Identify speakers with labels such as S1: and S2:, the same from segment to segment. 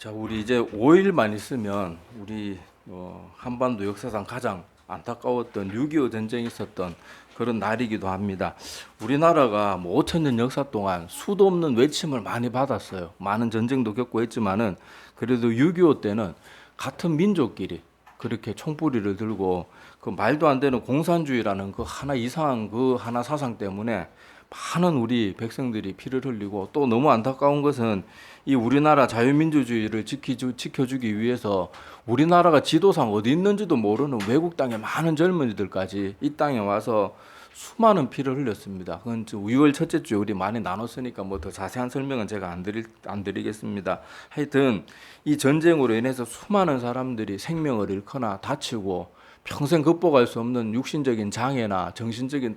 S1: 자, 우리 이제 5일만 있으면 우리 한반도 역사상 가장 안타까웠던 6.25 전쟁이 있었던 그런 날이기도 합니다. 우리나라가 뭐 5천 년 역사 동안 수도 없는 외침을 많이 받았어요. 많은 전쟁도 겪고 했지만은 그래도 6.25 때는 같은 민족끼리 그렇게 총뿌리를 들고 그 말도 안 되는 공산주의라는 그 하나 이상한 그 하나 사상 때문에 많은 우리 백성들이 피를 흘리고, 또 너무 안타까운 것은 이 우리나라 자유민주주의를 지켜주기 위해서 우리나라가 지도상 어디 있는지도 모르는 외국 땅의 많은 젊은이들까지 이 땅에 와서 수많은 피를 흘렸습니다. 그건 6월 첫째 주에 우리 많이 나눴으니까 뭐 더 자세한 설명은 제가 안 드리겠습니다. 하여튼 이 전쟁으로 인해서 수많은 사람들이 생명을 잃거나 다치고 평생 극복할 수 없는 육신적인 장애나 정신적인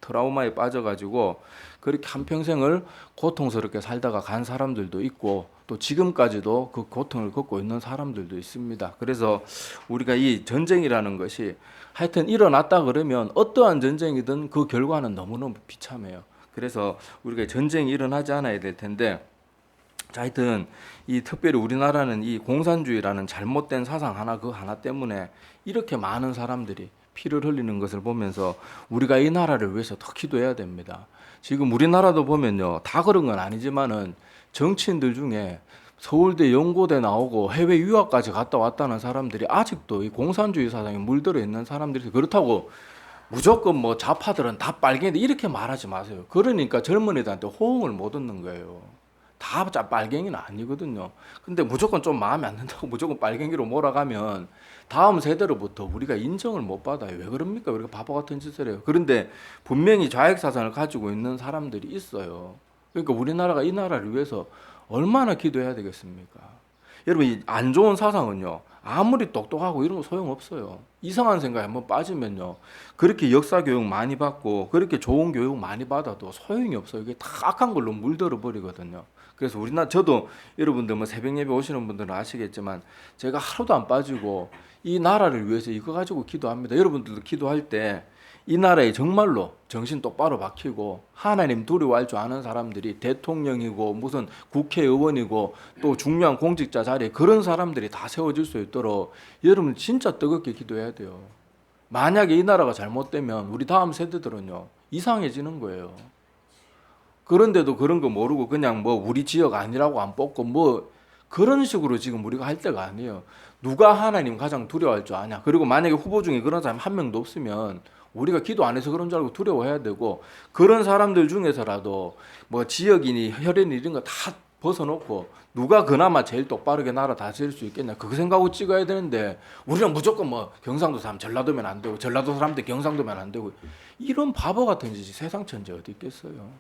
S1: 트라우마에 빠져가지고 그렇게 한평생을 고통스럽게 살다가 간 사람들도 있고, 또 지금까지도 그 고통을 겪고 있는 사람들도 있습니다. 그래서 우리가 이 전쟁이라는 것이 하여튼 일어났다 그러면 어떠한 전쟁이든 그 결과는 너무너무 비참해요. 그래서 우리가 전쟁이 일어나지 않아야 될 텐데, 자, 하여튼 이 특별히 우리나라는 이 공산주의라는 잘못된 사상 그 하나 때문에 이렇게 많은 사람들이 피를 흘리는 것을 보면서 우리가 이 나라를 위해서 더 기도해야 됩니다. 지금 우리나라도 보면요, 다 그런 건 아니지만은 정치인들 중에 서울대 연고대 나오고 해외 유학까지 갔다 왔다는 사람들이 아직도 이 공산주의 사상에 물들어 있는 사람들이, 그렇다고 무조건 뭐 좌파들은 다 빨갱이다 이렇게 말하지 마세요. 그러니까 젊은이들한테 호응을 못 얻는 거예요. 다 빨갱이는 아니거든요. 근데 무조건 좀 마음에 안 든다고 무조건 빨갱이로 몰아가면 다음 세대로부터 우리가 인정을 못 받아요. 왜 그럽니까? 왜 이렇게 바보 같은 짓을 해요? 그런데 분명히 좌익 사상을 가지고 있는 사람들이 있어요. 그러니까 우리나라가 이 나라를 위해서 얼마나 기도해야 되겠습니까? 여러분, 이 안 좋은 사상은요, 아무리 똑똑하고 이런 거 소용없어요. 이상한 생각에 한번 빠지면요, 그렇게 역사 교육 많이 받고 그렇게 좋은 교육 많이 받아도 소용이 없어요. 이게 다 악한 걸로 물들어 버리거든요. 그래서 저도 여러분들 뭐 새벽 예배 오시는 분들은 아시겠지만 제가 하루도 안 빠지고 이 나라를 위해서 이거 가지고 기도합니다. 여러분들도 기도할 때 이 나라에 정말로 정신 똑바로 박히고 하나님 두려워할 줄 아는 사람들이 대통령이고 무슨 국회의원이고 또 중요한 공직자 자리에 그런 사람들이 다 세워질 수 있도록 여러분 진짜 뜨겁게 기도해야 돼요. 만약에 이 나라가 잘못되면 우리 다음 세대들은요, 이상해지는 거예요. 그런데도 그런 거 모르고 그냥 뭐 우리 지역 아니라고 안 뽑고 뭐 그런 식으로 지금 우리가 할 때가 아니에요. 누가 하나님 가장 두려워할 줄 아냐. 그리고 만약에 후보 중에 그런 사람 한 명도 없으면 우리가 기도 안 해서 그런 줄 알고 두려워해야 되고, 그런 사람들 중에서라도 뭐 지역이니 혈연이 이런 거 다 벗어놓고 누가 그나마 제일 똑바르게 나라 다스릴 수 있겠냐, 그거 생각하고 찍어야 되는데 우리는 무조건 뭐 경상도 사람 전라도면 안 되고 전라도 사람들 경상도면 안 되고, 이런 바보 같은 짓이 세상 천지 어디 있겠어요.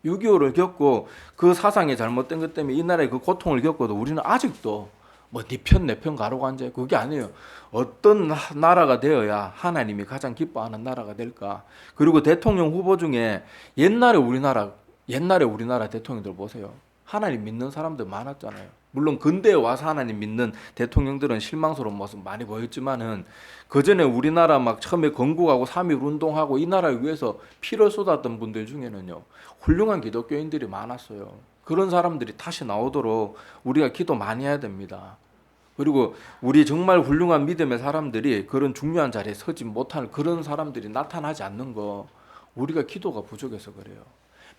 S1: 6.25를 겪고 그 사상이 잘못된 것 때문에 이 나라의 그 고통을 겪어도 우리는 아직도 뭐 네 편 내 편 가로고 앉아요. 그게 아니에요. 어떤 나라가 되어야 하나님이 가장 기뻐하는 나라가 될까. 그리고 대통령 후보 중에 옛날에 우리나라 대통령들 보세요. 하나님 믿는 사람들 많았잖아요. 물론 근대에 와서 하나님 믿는 대통령들은 실망스러운 모습 많이 보였지만은 그 전에 우리나라 막 처음에 건국하고 3.1 운동하고 이 나라를 위해서 피를 쏟았던 분들 중에는요, 훌륭한 기독교인들이 많았어요. 그런 사람들이 다시 나오도록 우리가 기도 많이 해야 됩니다. 그리고 우리 정말 훌륭한 믿음의 사람들이 그런 중요한 자리에 서지 못할 그런 사람들이 나타나지 않는 거, 우리가 기도가 부족해서 그래요.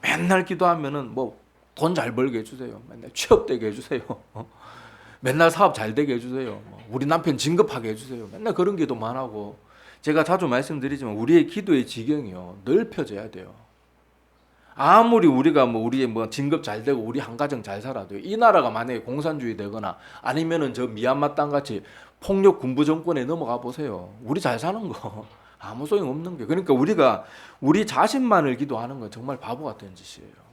S1: 맨날 기도하면은 뭐 돈 잘 벌게 해주세요. 맨날 취업되게 해주세요. 맨날 사업 잘 되게 해주세요. 우리 남편 진급하게 해주세요. 맨날 그런 기도만 하고, 제가 자주 말씀드리지만 우리의 기도의 지경이요, 넓혀져야 돼요. 아무리 우리가 우리의 진급 잘 되고 우리 한 가정 잘 살아도 이 나라가 만약에 공산주의 되거나 아니면은 저 미얀마 땅 같이 폭력 군부 정권에 넘어가 보세요. 우리 잘 사는 거 아무 소용 없는 게. 그러니까 우리가 우리 자신만을 기도하는 건 정말 바보 같은 짓이에요.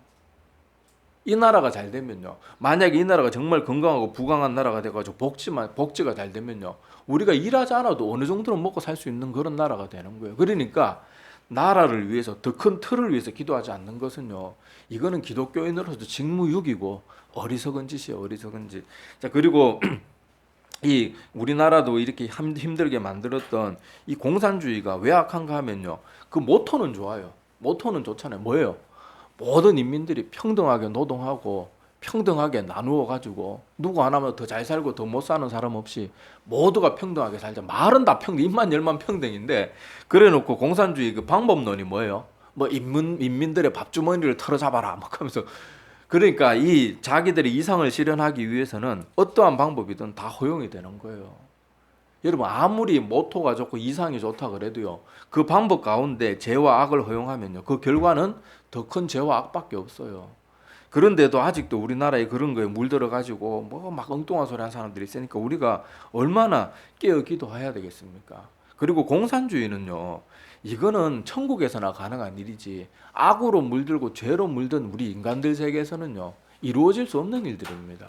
S1: 이 나라가 잘 되면요, 만약에 이 나라가 정말 건강하고 부강한 나라가 돼가지고 복지가 잘 되면요, 우리가 일하지 않아도 어느 정도는 먹고 살 수 있는 그런 나라가 되는 거예요. 그러니까 나라를 위해서, 더 큰 틀을 위해서 기도하지 않는 것은요, 이거는 기독교인으로서 직무유기고 어리석은 짓이에요. 어리석은 짓. 자, 그리고 이 우리나라도 이렇게 힘들게 만들었던 이 공산주의가 왜 악한가 하면요, 그 모토는 좋아요. 모토는 좋잖아요. 뭐예요? 모든 인민들이 평등하게 노동하고 평등하게 나누어 가지고 누구 하나만 더 잘 살고 더 못 사는 사람 없이 모두가 평등하게 살자. 말은 다 평등, 입만 열만 평등인데 그래놓고 공산주의 그 방법론이 뭐예요? 뭐 인민들의 밥주머니를 털어잡아라 막 하면서 그러니까 이 자기들의 이상을 실현하기 위해서는 어떠한 방법이든 다 허용이 되는 거예요. 여러분 아무리 모토가 좋고 이상이 좋다 그래도요. 그 방법 가운데 죄와 악을 허용하면요. 그 결과는 더 큰 죄와 악밖에 없어요. 그런데도 아직도 우리나라에 그런 거에 물들어 가지고 뭐 막 엉뚱한 소리 하는 사람들이 있으니까 우리가 얼마나 깨어 기도해야 되겠습니까? 그리고 공산주의는요. 이거는 천국에서나 가능한 일이지 악으로 물들고 죄로 물든 우리 인간들 세계에서는요. 이루어질 수 없는 일들입니다.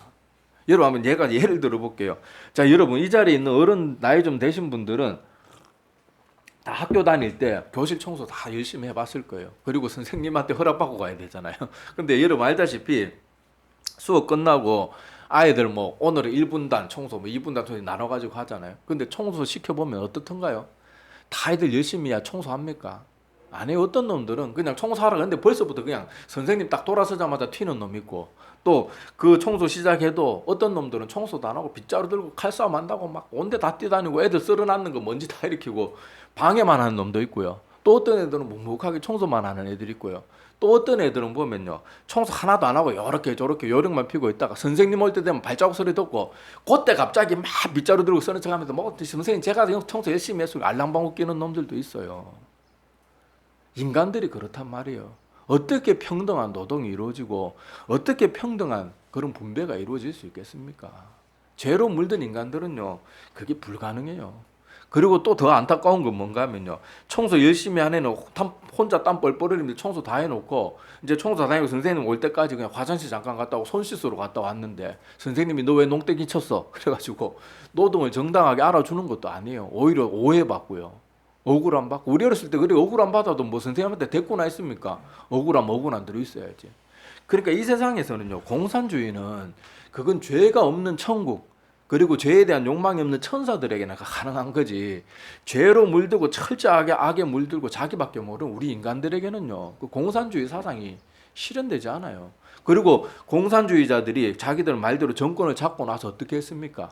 S1: 여러분 한번 얘가 예를 들어 볼게요. 자, 여러분 이 자리에 있는 어른 나이 좀 되신 분들은 다 학교 다닐 때 교실 청소 다 열심히 해봤을 거예요. 그리고 선생님한테 허락받고 가야 되잖아요. 근데 여러분 알다시피 수업 끝나고 아이들 뭐 오늘은 1분단 청소, 뭐 2분단 청소 나눠가지고 하잖아요. 근데 청소 시켜보면 어떻던가요? 다들 열심히 해야 청소합니까? 아니에요. 어떤 놈들은 그냥 청소하라 그러는데 벌써부터 그냥 선생님 딱 돌아서자마자 튀는 놈 있고 또 그 청소 시작해도 어떤 놈들은 청소도 안 하고 빗자루 들고 칼싸움 한다고 막 온데 다 뛰다니고 애들 썰어놨는 거 먼지 다 일으키고 방해만 하는 놈도 있고요. 또 어떤 애들은 묵묵하게 청소만 하는 애들이 있고요. 또 어떤 애들은 보면요. 청소 하나도 안 하고 요렇게 저렇게 요령만 피고 있다가 선생님 올 때 되면 발자국 소리 듣고 그때 갑자기 막 빗자루 들고 쓰는 척하면서 뭐 선생님 제가 청소 열심히 했어요. 알랑방울 끼는 놈들도 있어요. 인간들이 그렇단 말이에요. 어떻게 평등한 노동이 이루어지고 어떻게 평등한 그런 분배가 이루어질 수 있겠습니까? 죄로 물든 인간들은요. 그게 불가능해요. 그리고 또 더 안타까운 건 뭔가 하면요. 청소 열심히 한 애는 혼자 땀 뻘뻘 흘리면서 청소 다 해놓고 이제 청소 다 해고 선생님 올 때까지 그냥 화장실 잠깐 갔다 오고 손 씻으러 갔다 왔는데 선생님이 너 왜 농땡이 쳤어? 그래가지고 노동을 정당하게 알아주는 것도 아니에요. 오히려 오해받고요. 억울함 받고 우리 어렸을 때 그래 억울함 받아도 뭐 선생님한테 대꾸나 했습니까? 억울한 대로 있어야지. 그러니까 이 세상에서는요. 공산주의는 그건 죄가 없는 천국 그리고 죄에 대한 욕망이 없는 천사들에게나 가능한 거지. 죄로 물들고 철저하게 악에 물들고 자기밖에 모르는 우리 인간들에게는요. 그 공산주의 사상이 실현되지 않아요. 그리고 공산주의자들이 자기들 말대로 정권을 잡고 나서 어떻게 했습니까?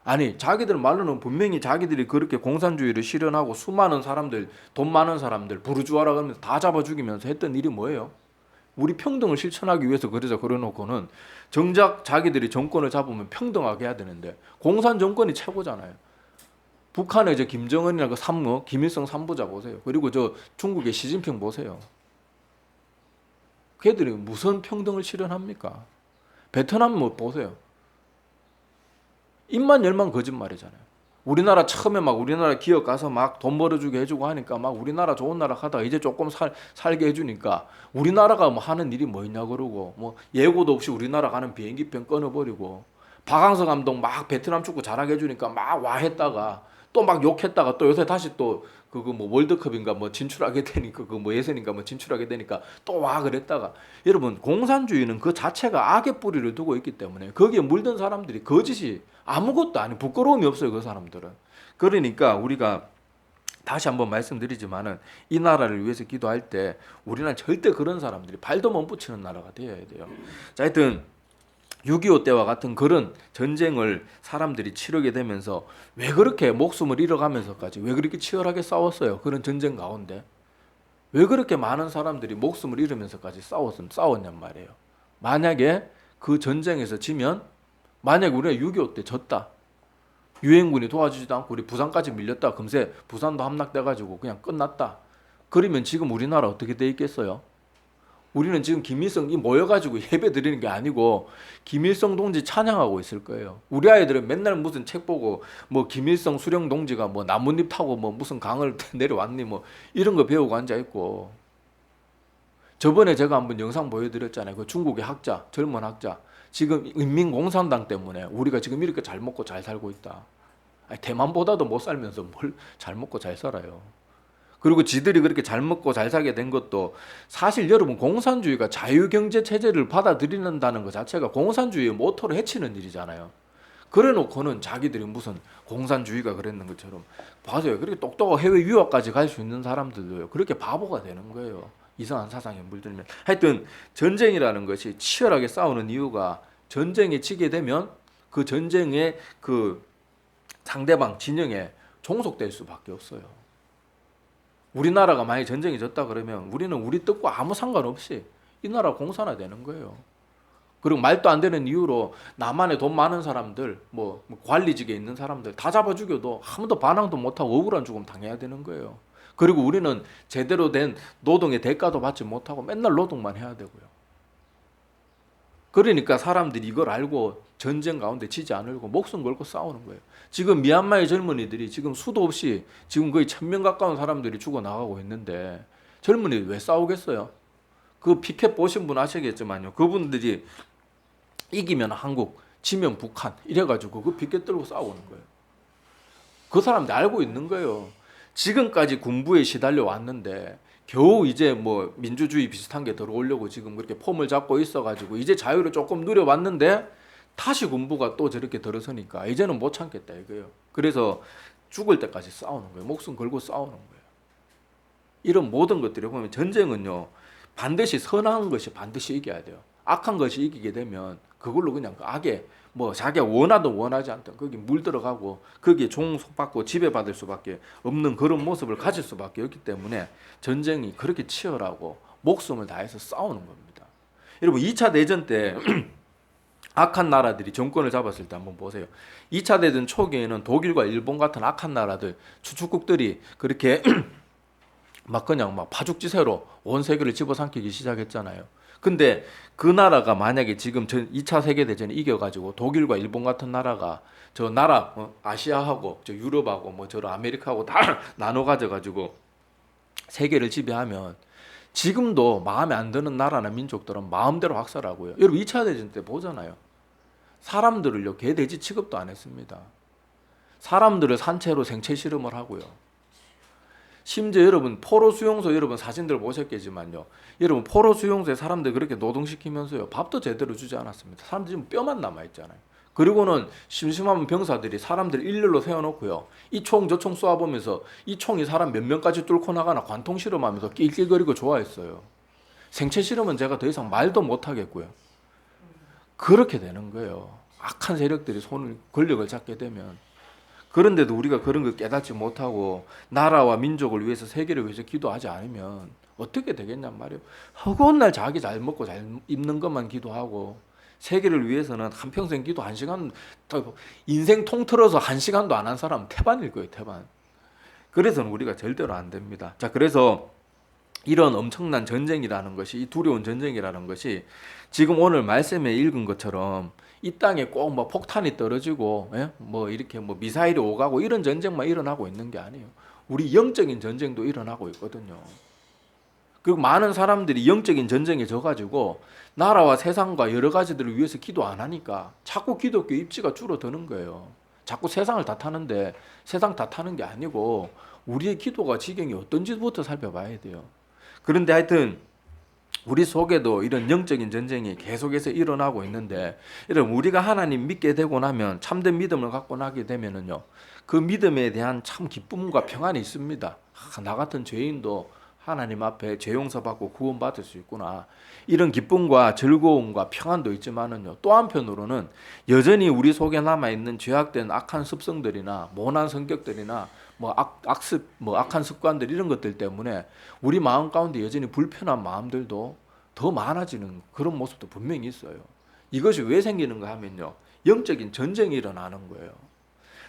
S1: 아니 자기들 말로는 분명히 자기들이 그렇게 공산주의를 실현하고 수많은 사람들 돈 많은 사람들 부르주아라고 하면서 다 잡아 죽이면서 했던 일이 뭐예요? 우리 평등을 실천하기 위해서 그러자 그래놓고는 정작 자기들이 정권을 잡으면 평등하게 해야 되는데 공산 정권이 최고잖아요. 북한의 저 김정은이나 그 삼무 김일성 삼부자 보세요. 그리고 저 중국의 시진핑 보세요. 걔들이 무슨 평등을 실현합니까? 베트남 뭐 보세요. 입만 열만 거짓말이잖아요. 우리나라 처음에 막 우리나라 기업 가서 막 돈 벌어주게 해주고 하니까 막 우리나라 좋은 나라 하다가 이제 조금 살게 해주니까 우리나라가 뭐 하는 일이 뭐 있냐 그러고 뭐 예고도 없이 우리나라 가는 비행기편 끊어버리고 박항서 감독 막 베트남 축구 잘하게 해주니까 막 와 했다가 또 막 욕했다가 또 요새 다시 또 그거 뭐 월드컵인가 뭐 진출하게 되니까 그 뭐 예선인가 뭐 진출하게 되니까 또 와 그랬다가 여러분 공산주의는 그 자체가 악의 뿌리를 두고 있기 때문에 거기에 물든 사람들이 거짓이 아무것도 아니 부끄러움이 없어요 그 사람들은. 그러니까 우리가 다시 한번 말씀드리지만은 이 나라를 위해서 기도할 때 우리는 절대 그런 사람들이 발도 못 붙이는 나라가 되어야 돼요. 자, 하여튼 6.25 때와 같은 그런 전쟁을 사람들이 치르게 되면서 왜 그렇게 목숨을 잃어가면서까지 왜 그렇게 치열하게 싸웠어요? 그런 전쟁 가운데 왜 그렇게 많은 사람들이 목숨을 잃으면서까지 싸웠냔 말이에요. 만약에 그 전쟁에서 지면 만약에 우리가 6.25 때 졌다. 유엔군이 도와주지도 않고 우리 부산까지 밀렸다. 금세 부산도 함락돼가지고 그냥 끝났다. 그러면 지금 우리나라 어떻게 돼 있겠어요? 우리는 지금 김일성이 모여가지고 예배 드리는 게 아니고 김일성 동지 찬양하고 있을 거예요. 우리 아이들은 맨날 무슨 책 보고 뭐 김일성 수령 동지가 뭐 나뭇잎 타고 뭐 무슨 강을 내려왔니 뭐 이런 거 배우고 앉아 있고. 저번에 제가 한번 영상 보여드렸잖아요. 그 중국의 학자, 젊은 학자. 지금 인민공산당 때문에 우리가 지금 이렇게 잘 먹고 잘 살고 있다. 아니, 대만보다도 못 살면서 뭘 잘 먹고 잘 살아요. 그리고 지들이 그렇게 잘 먹고 잘 살게 된 것도 사실 여러분 공산주의가 자유경제 체제를 받아들이는다는 것 자체가 공산주의의 모토를 해치는 일이잖아요. 그래 놓고는 자기들이 무슨 공산주의가 그랬는 것처럼 봐서요. 그렇게 똑똑하고 해외 유학까지 갈 수 있는 사람들도요. 그렇게 바보가 되는 거예요. 이상한 사상에 물들면. 하여튼 전쟁이라는 것이 치열하게 싸우는 이유가 전쟁에 지게 되면 그 전쟁의 그 상대방 진영에 종속될 수밖에 없어요. 우리나라가 만약에 전쟁이 졌다 그러면 우리는 우리 뜻과 아무 상관없이 이 나라 공산화 되는 거예요. 그리고 말도 안 되는 이유로 남한에 돈 많은 사람들, 뭐 관리직에 있는 사람들 다 잡아 죽여도 아무도 반항도 못하고 억울한 죽음 당해야 되는 거예요. 그리고 우리는 제대로 된 노동의 대가도 받지 못하고 맨날 노동만 해야 되고요. 그러니까 사람들이 이걸 알고 전쟁 가운데 지지 않으려고 목숨 걸고 싸우는 거예요. 지금 미얀마의 젊은이들이 지금 수도 없이 지금 거의 1000명 가까운 사람들이 죽어나가고 있는데 젊은이들 왜 싸우겠어요? 그 피켓 보신 분 아시겠지만요. 그분들이 이기면 한국, 지면 북한 이래가지고 그 피켓 들고 싸우는 거예요. 그 사람들 알고 있는 거예요. 지금까지 군부에 시달려 왔는데 겨우 이제 뭐 민주주의 비슷한 게 들어오려고 지금 그렇게 폼을 잡고 있어가지고 이제 자유를 조금 누려왔는데 다시 군부가 또 저렇게 들어서니까 이제는 못 참겠다 이거예요. 그래서 죽을 때까지 싸우는 거예요. 목숨 걸고 싸우는 거예요. 이런 모든 것들이 보면 전쟁은요 반드시 선한 것이 반드시 이겨야 돼요. 악한 것이 이기게 되면 그걸로 그냥 그 악에 뭐 자기가 원하든 원하지 않든 거기 물들어가고 거기에 종속받고 지배받을 수밖에 없는 그런 모습을 가질 수밖에 없기 때문에 전쟁이 그렇게 치열하고 목숨을 다해서 싸우는 겁니다. 여러분 2차 대전 때 악한 나라들이 정권을 잡았을 때 한번 보세요. 2차 대전 초기에는 독일과 일본 같은 악한 나라들 주축국들이 그렇게 막 그냥 막 파죽지세로 온 세계를 집어삼키기 시작했잖아요. 근데 그 나라가 만약에 지금 2차 세계대전에 이겨가지고 독일과 일본 같은 나라가 저 나라 아시아하고 저 유럽하고 뭐 저 아메리카하고 다 나눠 가져가지고 세계를 지배하면 지금도 마음에 안 드는 나라나 민족들은 마음대로 학살하고요. 여러분 2차 대전 때 보잖아요. 사람들을요 개 돼지 취급도 안 했습니다. 사람들을 산채로 생체 실험을 하고요. 심지어 여러분 포로 수용소 여러분 사진들 보셨겠지만요. 여러분 포로 수용소에 사람들 그렇게 노동시키면서요. 밥도 제대로 주지 않았습니다. 사람들이 지금 뼈만 남아있잖아요. 그리고는 심심하면 병사들이 사람들 일렬로 세워놓고요. 이 총 저 총 쏘아보면서 이 총이 사람 몇 명까지 뚫고 나가나 관통 실험하면서 낄낄거리고 좋아했어요. 생체 실험은 제가 더 이상 말도 못하겠고요. 그렇게 되는 거예요. 악한 세력들이 손을 권력을 잡게 되면. 그런데도 우리가 그런 걸 깨닫지 못하고 나라와 민족을 위해서 세계를 위해서 기도하지 않으면 어떻게 되겠냔 말이에요. 허구한 날 자기 잘 먹고 잘 입는 것만 기도하고 세계를 위해서는 한평생 기도 1시간 인생 통틀어서 1시간도 안 한 사람은 태반일 거예요. 태반. 그래서는 우리가 절대로 안 됩니다. 자, 그래서 이런 엄청난 전쟁이라는 것이 이 두려운 전쟁이라는 것이 지금 오늘 말씀에 읽은 것처럼 이 땅에 꼭 뭐 폭탄이 떨어지고 뭐 이렇게 뭐 미사일이 오가고 이런 전쟁만 일어나고 있는 게 아니에요. 우리 영적인 전쟁도 일어나고 있거든요. 그리고 많은 사람들이 영적인 전쟁에 져가지고 나라와 세상과 여러 가지들을 위해서 기도 안 하니까 자꾸 기독교 입지가 줄어드는 거예요. 자꾸 세상을 탓하는데 세상 탓하는 게 아니고 우리의 기도가 지경이 어떤지부터 살펴봐야 돼요. 그런데 하여튼 우리 속에도 이런 영적인 전쟁이 계속해서 일어나고 있는데 여러분 우리가 하나님 믿게 되고 나면 참된 믿음을 갖고 나게 되면은요 그 믿음에 대한 참 기쁨과 평안이 있습니다. 나 같은 죄인도 하나님 앞에 죄 용서받고 구원받을 수 있구나. 이런 기쁨과 즐거움과 평안도 있지만은요 또 한편으로는 여전히 우리 속에 남아있는 죄악된 악한 습성들이나 모난 성격들이나 악습, 악한 습관들 이런 것들 때문에 우리 마음 가운데 여전히 불편한 마음들도 더 많아지는 그런 모습도 분명히 있어요. 이것이 왜 생기는가 하면요 영적인 전쟁이 일어나는 거예요.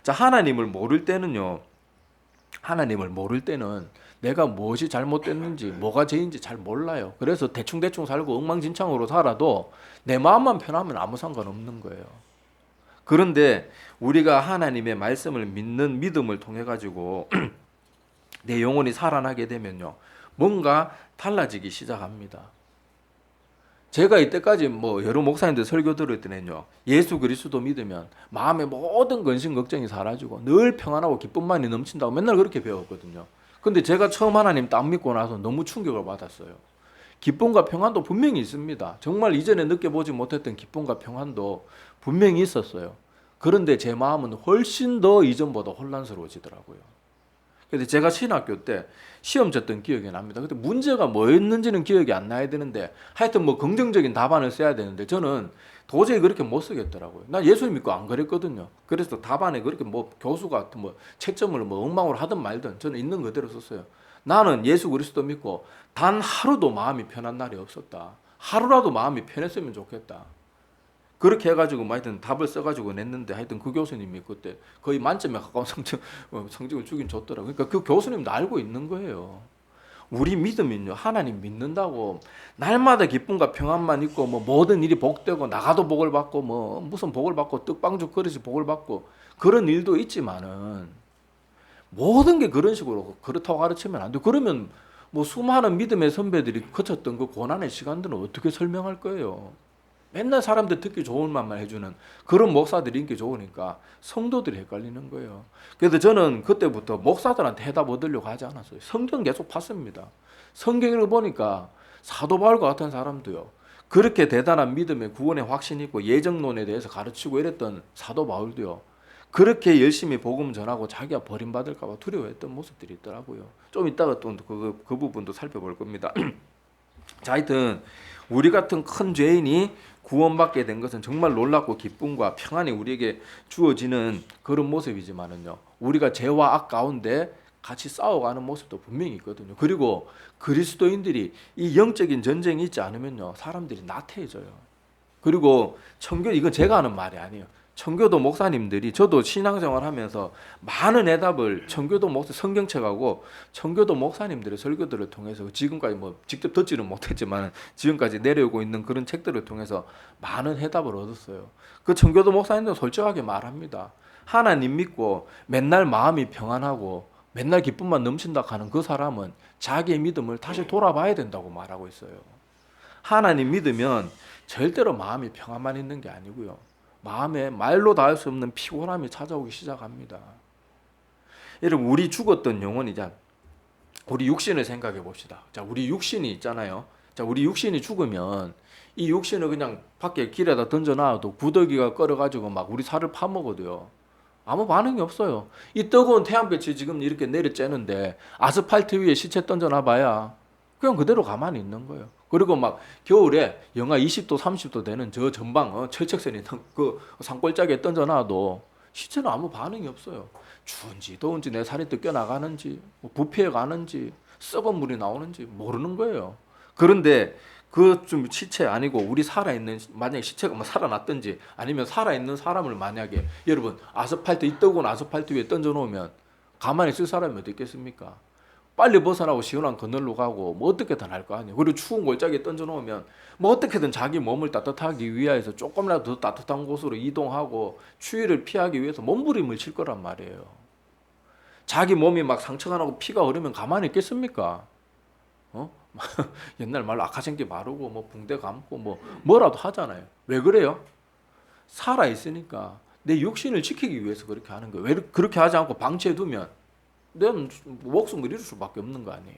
S1: 자, 하나님을 모를 때는 내가 무엇이 잘못됐는지 뭐가 죄인지 잘 몰라요. 그래서 대충대충 살고 엉망진창으로 살아도 내 마음만 편하면 아무 상관없는 거예요. 그런데 우리가 하나님의 말씀을 믿는 믿음을 통해 가지고 내 영혼이 살아나게 되면요 뭔가 달라지기 시작합니다. 제가 이때까지 여러 목사님들 설교 들을 때는요 예수 그리스도 믿으면 마음의 모든 근심 걱정이 사라지고 늘 평안하고 기쁨만이 넘친다고 맨날 그렇게 배웠거든요. 근데 제가 처음 하나님 딱 믿고 나서 너무 충격을 받았어요. 기쁨과 평안도 분명히 있습니다. 정말 이전에 느껴보지 못했던 기쁨과 평안도 분명히 있었어요. 그런데 제 마음은 훨씬 더 이전보다 혼란스러워지더라고요. 근데 제가 신학교 때 시험 쳤던 기억이 납니다. 그때 문제가 뭐였는지는 기억이 안 나야 되는데 하여튼 뭐 긍정적인 답안을 써야 되는데 저는 도저히 그렇게 못 쓰겠더라고요. 나 예수님 믿고 안 그랬거든요. 그래서 답안에 그렇게 뭐 교수가 뭐 채점을 뭐 엉망으로 하든 말든 저는 있는 그대로 썼어요. 나는 예수 그리스도 믿고 단 하루도 마음이 편한 날이 없었다. 하루라도 마음이 편했으면 좋겠다. 그렇게 해가지고 뭐 하여튼 답을 써가지고 냈는데 하여튼 그 교수님이 그때 거의 만점에 가까운 성적을 주긴 줬더라고요. 그러니까 그 교수님도 알고 있는 거예요. 우리 믿음은요, 하나님 믿는다고 날마다 기쁨과 평안만 있고 뭐 모든 일이 복되고 나가도 복을 받고 뭐 무슨 복을 받고 떡방죽 그릇이 복을 받고 그런 일도 있지만은 모든 게 그런 식으로 그렇다고 가르치면 안 돼. 그러면 뭐 수많은 믿음의 선배들이 거쳤던 그 고난의 시간들은 어떻게 설명할 거예요? 맨날 사람들 듣기 좋은 말만 해주는 그런 목사들이 인기 좋으니까 성도들이 헷갈리는 거예요. 그래서 저는 그때부터 목사들한테 해답 얻으려고 하지 않았어요. 성경 계속 봤습니다. 성경을 보니까 사도 바울과 같은 사람도요. 그렇게 대단한 믿음의 구원의 확신이 있고 예정론에 대해서 가르치고 이랬던 사도 바울도요. 그렇게 열심히 복음 전하고 자기가 버림받을까 봐 두려워했던 모습들이 있더라고요. 좀 이따가 또 그 부분도 살펴볼 겁니다. 자, 하여튼 우리 같은 큰 죄인이 구원받게 된 것은 정말 놀랍고 기쁨과 평안이 우리에게 주어지는 그런 모습이지만은요. 우리가 죄와 악 가운데 같이 싸워가는 모습도 분명히 있거든요. 그리고 그리스도인들이 이 영적인 전쟁이 있지 않으면요. 사람들이 나태해져요. 그리고 청교, 이건 제가 하는 말이 아니에요. 청교도 목사님들이, 저도 신앙생활 하면서 많은 해답을 청교도 목사 성경책하고 청교도 목사님들의 설교들을 통해서 지금까지 뭐 직접 듣지는 못했지만 지금까지 내려오고 있는 그런 책들을 통해서 많은 해답을 얻었어요. 그 청교도 목사님들은 솔직하게 말합니다. 하나님 믿고 맨날 마음이 평안하고 맨날 기쁨만 넘친다 하는 그 사람은 자기의 믿음을 다시 돌아봐야 된다고 말하고 있어요. 하나님 믿으면 절대로 마음이 평안만 있는 게 아니고요. 마음에 말로 다 할 수 없는 피곤함이 찾아오기 시작합니다. 여러분, 우리 죽었던 영혼이자 우리 육신을 생각해 봅시다. 자, 우리 육신이 있잖아요. 자, 우리 육신이 죽으면 이 육신을 그냥 밖에 길에다 던져놔도 구더기가 끓어가지고 막 우리 살을 파먹어도요. 아무 반응이 없어요. 이 뜨거운 태양빛이 지금 이렇게 내려쬐는데 아스팔트 위에 시체 던져놔봐야 그냥 그대로 가만히 있는 거예요. 그리고 막 겨울에 영하 20도 30도 되는 저 전방 철책선이 그 산골짜기에 던져놔도 시체는 아무 반응이 없어요. 추운지 더운지 내 살이 뜯겨 나가는지 부패해 가는지 썩은 물이 나오는지 모르는 거예요. 그런데 그 좀 시체 아니고 우리 살아있는, 만약에 시체가 뭐 살아났든지 아니면 살아있는 사람을 만약에 여러분 아스팔트, 이 뜨거운 아스팔트 위에 던져놓으면 가만히 있을 사람이 어디 있겠습니까? 빨리 벗어나고 시원한 그늘로 가고 뭐 어떻게든 할 거 아니에요. 그리고 추운 골짜기에 던져놓으면 뭐 어떻게든 자기 몸을 따뜻하기 위해서 조금이라도 더 따뜻한 곳으로 이동하고 추위를 피하기 위해서 몸부림을 칠 거란 말이에요. 자기 몸이 막 상처가 나고 피가 흐르면 가만히 있겠습니까? 옛날 말로 악화생기 바르고 뭐 붕대 감고 뭐라도 하잖아요. 왜 그래요? 살아 있으니까 내 육신을 지키기 위해서 그렇게 하는 거예요. 왜 그렇게 하지 않고 방치해 두면 내 목숨을 잃을 수밖에 없는 거 아니에요.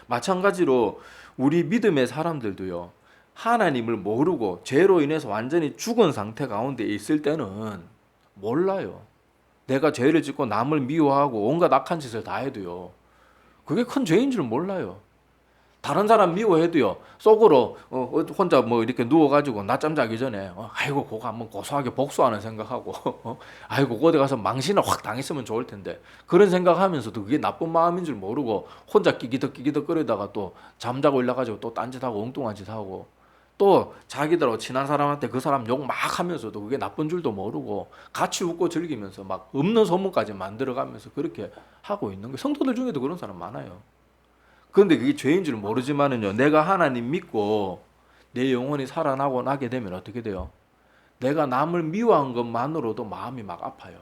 S1: 마찬가지로 우리 믿음의 사람들도요. 하나님을 모르고 죄로 인해서 완전히 죽은 상태 가운데 있을 때는 몰라요. 내가 죄를 짓고 남을 미워하고 온갖 악한 짓을 다 해도요. 그게 큰 죄인 줄 몰라요. 다른 사람 미워해도요. 속으로 혼자 뭐 이렇게 누워가지고 낮잠 자기 전에 아이고 그거 한번 고소하게 복수하는 생각하고 아이고 어디 가서 망신을 확 당했으면 좋을 텐데 그런 생각하면서도 그게 나쁜 마음인 줄 모르고 혼자 끼기덕 거리다가 또 잠자고 일어나가지고 또 딴짓하고 엉뚱한 짓하고 또 자기들하고 친한 사람한테 그 사람 욕 막 하면서도 그게 나쁜 줄도 모르고 같이 웃고 즐기면서 막 없는 소문까지 만들어가면서 그렇게 하고 있는 거예요. 성도들 중에도 그런 사람 많아요. 그런데 그게 죄인 줄 모르지만은요, 내가 하나님 믿고 내 영혼이 살아나고 나게 되면 어떻게 돼요? 내가 남을 미워한 것만으로도 마음이 막 아파요.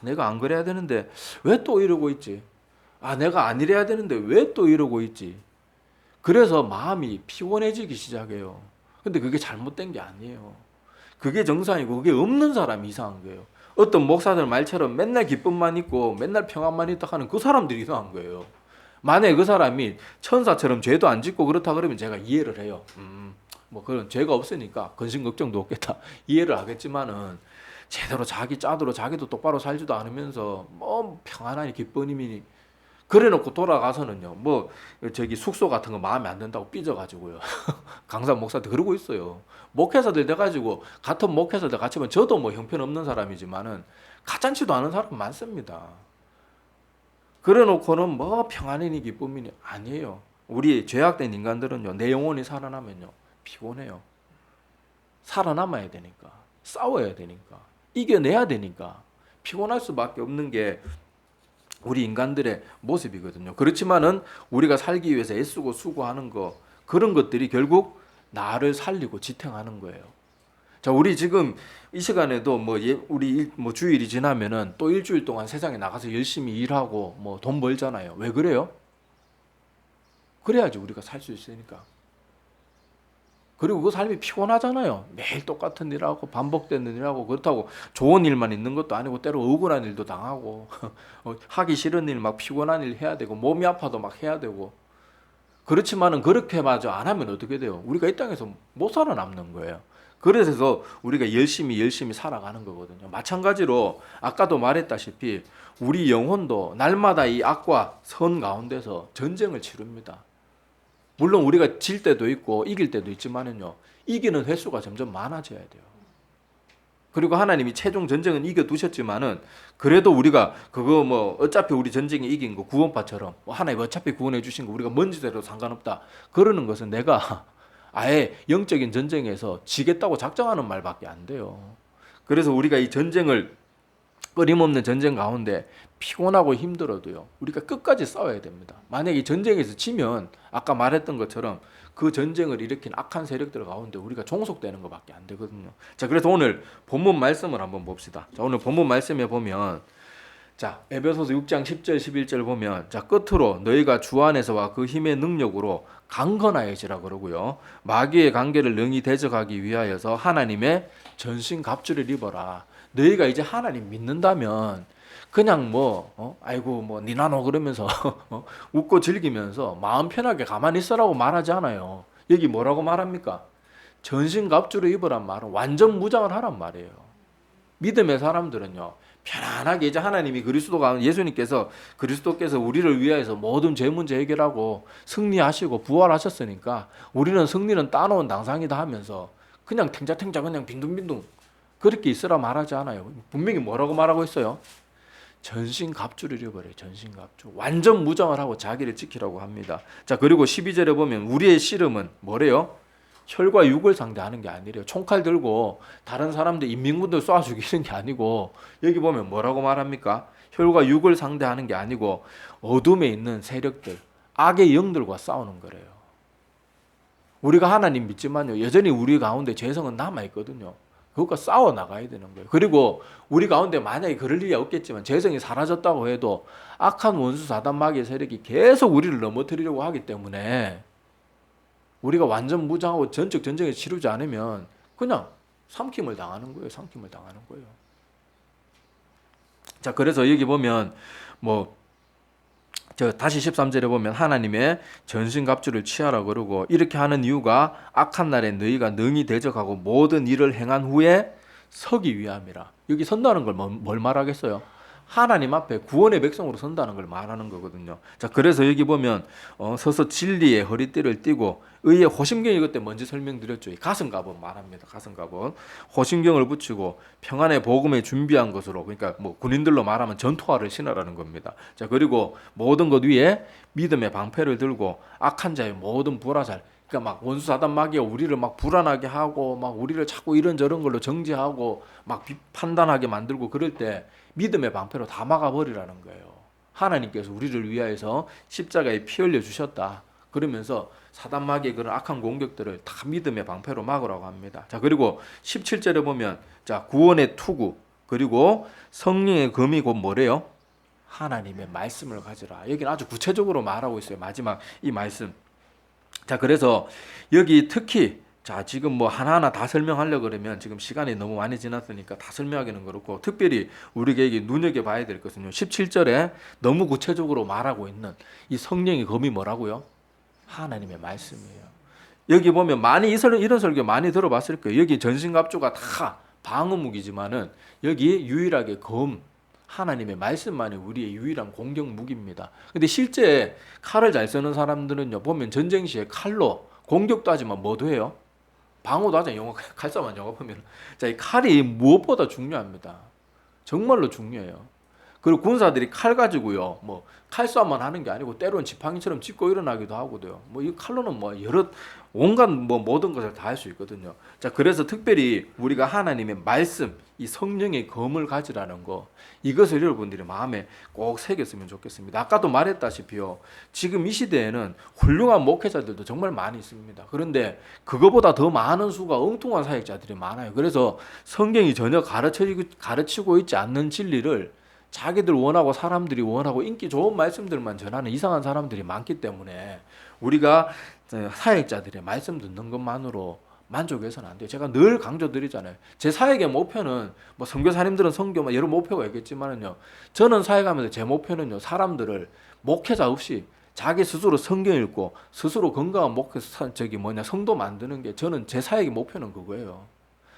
S1: 내가 안 그래야 되는데 왜 또 이러고 있지? 내가 안 이래야 되는데 왜 또 이러고 있지? 그래서 마음이 피곤해지기 시작해요. 근데 그게 잘못된 게 아니에요. 그게 정상이고 그게 없는 사람이 이상한 거예요. 어떤 목사들 말처럼 맨날 기쁨만 있고 맨날 평안만 있다 하는 그 사람들이 이상한 거예요. 만약에 그 사람이 천사처럼 죄도 안 짓고 그렇다 그러면 제가 이해를 해요. 뭐 그런 죄가 없으니까 근심 걱정도 없겠다. 이해를 하겠지만은 제대로 자기 짜도로 자기도 똑바로 살지도 않으면서 뭐 평안하니 기쁨이니 그래놓고 돌아가서는요, 뭐 저기 숙소 같은 거 마음에 안 든다고 삐져가지고요. 강사 목사한테 그러고 있어요. 목회자들 돼가지고 같은 목회자들 같이 보면 저도 뭐 형편없는 사람이지만은 가짠치도 않은 사람 많습니다. 그래놓고는 뭐 평안이니 기쁨이니 아니에요. 우리 죄악된 인간들은요, 내 영혼이 살아나면요 피곤해요. 살아남아야 되니까, 싸워야 되니까, 이겨내야 되니까 피곤할 수밖에 없는 게 우리 인간들의 모습이거든요. 그렇지만은 우리가 살기 위해서 애쓰고 수고하는 거, 그런 것들이 결국 나를 살리고 지탱하는 거예요. 자, 우리 지금 이 시간에도 우리 주일이 지나면은 또 일주일 동안 세상에 나가서 열심히 일하고 뭐 돈 벌잖아요. 왜 그래요? 그래야지 우리가 살 수 있으니까. 그리고 그 삶이 피곤하잖아요. 매일 똑같은 일하고 반복되는 일하고, 그렇다고 좋은 일만 있는 것도 아니고 때로 억울한 일도 당하고 하기 싫은 일, 막 피곤한 일 해야 되고 몸이 아파도 막 해야 되고. 그렇지만은 그렇게 마저 안 하면 어떻게 돼요? 우리가 이 땅에서 못 살아남는 거예요. 그래서 우리가 열심히 살아가는 거거든요. 마찬가지로 아까도 말했다시피 우리 영혼도 날마다 이 악과 선 가운데서 전쟁을 치릅니다. 물론 우리가 질 때도 있고 이길 때도 있지만은요, 이기는 횟수가 점점 많아져야 돼요. 그리고 하나님이 최종 전쟁은 이겨 두셨지만은 그래도 우리가 그거 뭐 어차피 우리 전쟁에 이긴 거 구원파처럼 하나님 어차피 구원해 주신 거 우리가 뭔 짓해도 상관없다 그러는 것은 내가 아예 영적인 전쟁에서 지겠다고 작정하는 말밖에 안 돼요. 그래서 우리가 이 전쟁을, 끊임없는 전쟁 가운데 피곤하고 힘들어도요, 우리가 끝까지 싸워야 됩니다. 만약에 이 전쟁에서 지면 아까 말했던 것처럼 그 전쟁을 일으킨 악한 세력들 가운데 우리가 종속되는 것밖에 안 되거든요. 자, 그래서 오늘 본문 말씀을 한번 봅시다. 자, 오늘 본문 말씀에 보면, 자, 에베소서 6장 10절 11절 보면, 자, 끝으로 너희가 주 안에서와 그 힘의 능력으로 강건하여지라 그러고요, 마귀의 관계를 능히 대적하기 위하여서 하나님의 전신 갑주를 입어라. 너희가 이제 하나님 믿는다면 그냥 아이고 니나노 그러면서 웃고 즐기면서 마음 편하게 가만히 있으라고 말하지 않아요. 여기 뭐라고 말합니까? 전신갑주를 입으란 말은 완전 무장을 하란 말이에요. 믿음의 사람들은요, 편안하게 이제 하나님이 예수님께서 그리스도께서 우리를 위하여서 모든 죄 문제 해결하고 승리하시고 부활하셨으니까 우리는 승리는 따놓은 당상이다 하면서 그냥 탱자탱자 그냥 빈둥빈둥 그렇게 있으라 말하지 않아요. 분명히 뭐라고 말하고 있어요? 전신갑주를 입어래요. 전신갑주. 완전 무장을 하고 자기를 지키라고 합니다. 자, 그리고 12절에 보면 우리의 씨름은 뭐래요? 혈과 육을 상대하는 게 아니래요. 총칼 들고 다른 사람들 인민군들 쏴 죽이는 게 아니고, 여기 보면 뭐라고 말합니까? 혈과 육을 상대하는 게 아니고 어둠에 있는 세력들, 악의 영들과 싸우는 거래요. 우리가 하나님 믿지만요, 여전히 우리 가운데 죄성은 남아있거든요. 그것과 싸워 나가야 되는 거예요. 그리고 우리 가운데 만약에 그럴 일이 없겠지만 죄성이 사라졌다고 해도 악한 원수 사단 마귀의 세력이 계속 우리를 넘어뜨리려고 하기 때문에 우리가 완전 무장하고 전적 전쟁에 치르지 않으면 그냥 삼킴을 당하는 거예요. 삼킴을 당하는 거예요. 자, 그래서 여기 보면 다시 13절에 보면 하나님의 전신갑주를 취하라 그러고, 이렇게 하는 이유가 악한 날에 너희가 능히 대적하고 모든 일을 행한 후에 서기 위함이라. 여기 선다는 걸 뭘 말하겠어요? 하나님 앞에 구원의 백성으로 선다는 걸 말하는 거거든요. 자, 그래서 여기 보면 서서 진리의 허리띠를 띠고 의의 호심경이 그때 먼저 설명드렸죠. 가슴갑옷 말합니다. 가슴갑옷. 호심경을 붙이고 평안의 복음에 준비한 것으로, 그러니까 군인들로 말하면 전투화를 신으라는 겁니다. 자, 그리고 모든 것 위에 믿음의 방패를 들고 악한 자의 모든 불화살, 그러니까 원수 사단 마귀가 우리를 불안하게 하고 우리를 자꾸 이런저런 걸로 정죄하고 판단하게 만들고 그럴 때 믿음의 방패로 다 막아버리라는 거예요. 하나님께서 우리를 위하여서 십자가에 피 흘려 주셨다 그러면서 사단 마귀의 그런 악한 공격들을 다 믿음의 방패로 막으라고 합니다. 자, 그리고 17절에 보면, 자, 구원의 투구, 그리고 성령의 검이 곧 뭐래요? 하나님의 말씀을 가지라. 여기는 아주 구체적으로 말하고 있어요. 마지막 이 말씀. 자, 그래서 여기 특히, 자, 지금 하나하나 다 설명하려고 그러면 지금 시간이 너무 많이 지났으니까 다 설명하기는 그렇고, 특별히 우리에게 눈여겨봐야 될 것은요, 17절에 너무 구체적으로 말하고 있는 이 성령의 검이 뭐라고요? 하나님의 말씀이에요. 여기 보면 이런 설교 많이 들어봤을 거예요. 여기 전신갑주가 다 방어무기지만은 여기 유일하게 검, 하나님의 말씀만이 우리의 유일한 공격 무기입니다. 근데 실제 칼을 잘 쓰는 사람들은요, 보면 전쟁 시에 칼로 공격도 하지만 뭐도 해요? 방어도 하잖아요. 칼싸움한 영화 보면. 자, 이 칼이 무엇보다 중요합니다. 정말로 중요해요. 그리고 군사들이 칼 가지고요, 뭐 칼싸움만 하는 게 아니고 때로는 지팡이처럼 짚고 일어나기도 하고요. 뭐 이 칼로는 뭐 여러 온갖 뭐 모든 것을 다 할 수 있거든요. 자, 그래서 특별히 우리가 하나님의 말씀, 이 성령의 검을 가지라는 거, 이것을 여러분들이 마음에 꼭 새겼으면 좋겠습니다. 아까도 말했다시피요, 지금 이 시대에는 훌륭한 목회자들도 정말 많이 있습니다. 그런데 그거보다 더 많은 수가 엉뚱한 사역자들이 많아요. 그래서 성경이 전혀 가르치고 있지 않는 진리를 자기들 원하고 사람들이 원하고 인기 좋은 말씀들만 전하는 이상한 사람들이 많기 때문에 우리가 사역자들의 말씀 듣는 것만으로 만족해서는 안 돼요. 제가 늘 강조드리잖아요. 제 사역의 목표는 뭐 선교사님들은 선교 여러 목표가 있겠지만은요, 저는 사역하면서 제 목표는요, 사람들을 목회자 없이 자기 스스로 성경 읽고 스스로 건강한 성도 만드는 게 저는 제 사역의 목표는 그거예요.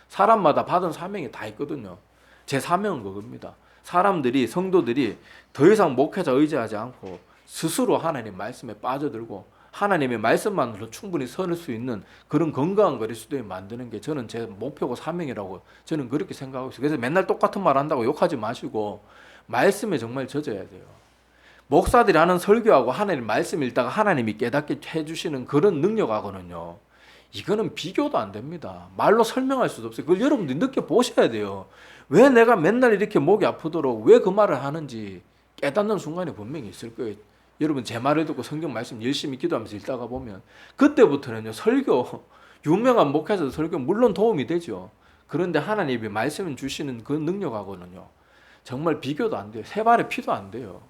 S1: 사람마다 받은 사명이 다 있거든요. 제 사명은 그겁니다. 사람들이, 성도들이 더 이상 목회자 의지하지 않고 스스로 하나님 말씀에 빠져들고 하나님의 말씀만으로 충분히 서는 수 있는 그런 건강한 그리스도인 만드는 게 저는 제 목표고 사명이라고 저는 그렇게 생각하고 있어요. 그래서 맨날 똑같은 말 한다고 욕하지 마시고 말씀에 정말 젖어야 돼요. 목사들이 하는 설교하고 하나님 말씀 읽다가 하나님이 깨닫게 해주시는 그런 능력하고는요, 이거는 비교도 안 됩니다. 말로 설명할 수도 없어요. 그걸 여러분들이 느껴보셔야 돼요. 왜 내가 맨날 이렇게 목이 아프도록 왜 그 말을 하는지 깨닫는 순간이 분명히 있을 거예요. 여러분 제 말을 듣고 성경 말씀 열심히 기도하면서 읽다가 보면 그때부터는요, 설교, 유명한 목회자들 설교 물론 도움이 되죠. 그런데 하나님이 말씀 주시는 그 능력하고는요, 정말 비교도 안 돼요. 세 발의 피도 안 돼요.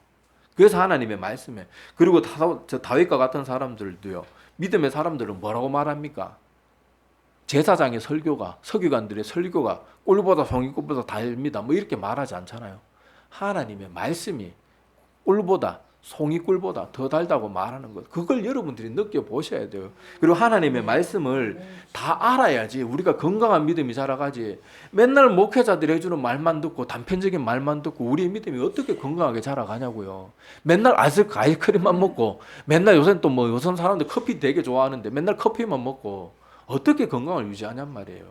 S1: 그래서 하나님의 말씀에, 그리고 다윗과 같은 사람들도요, 믿음의 사람들은 뭐라고 말합니까? 제사장의 설교가, 서기관들의 설교가 꿀보다 송이꿀보다 달입니다, 뭐 이렇게 말하지 않잖아요. 하나님의 말씀이 꿀보다 송이꿀보다 더 달다고 말하는 것, 그걸 여러분들이 느껴보셔야 돼요. 그리고 하나님의 말씀을 다 알아야지 우리가 건강한 믿음이 자라가지, 맨날 목회자들이 해주는 말만 듣고 단편적인 말만 듣고 우리의 믿음이 어떻게 건강하게 자라가냐고요. 맨날 아이스크림만 먹고, 맨날 요새는 또 뭐 요즘 사람들 커피 되게 좋아하는데 맨날 커피만 먹고 어떻게 건강을 유지하냔 말이에요.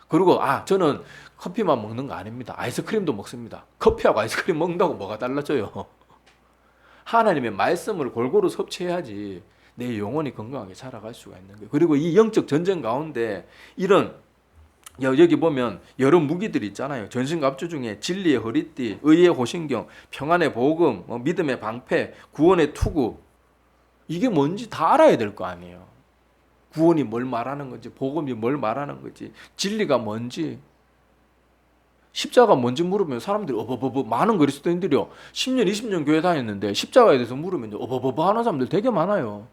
S1: 그리고 저는 커피만 먹는 거 아닙니다. 아이스크림도 먹습니다. 커피하고 아이스크림 먹는다고 뭐가 달라져요? 하나님의 말씀을 골고루 섭취해야지 내 영혼이 건강하게 자라갈 수가 있는 거예요. 그리고 이 영적 전쟁 가운데 이런, 여기 보면 여러 무기들이 있잖아요. 전신갑주 중에 진리의 허리띠, 의의 호신경, 평안의 복음, 믿음의 방패, 구원의 투구, 이게 뭔지 다 알아야 될 거 아니에요. 구원이 뭘 말하는 건지, 복음이 뭘 말하는 건지, 진리가 뭔지, 십자가 뭔지 물으면 사람들이 많은 그리스도인들이요, 10년 20년 교회 다녔는데 십자가에 대해서 물으면 하는 사람들 되게 많아요.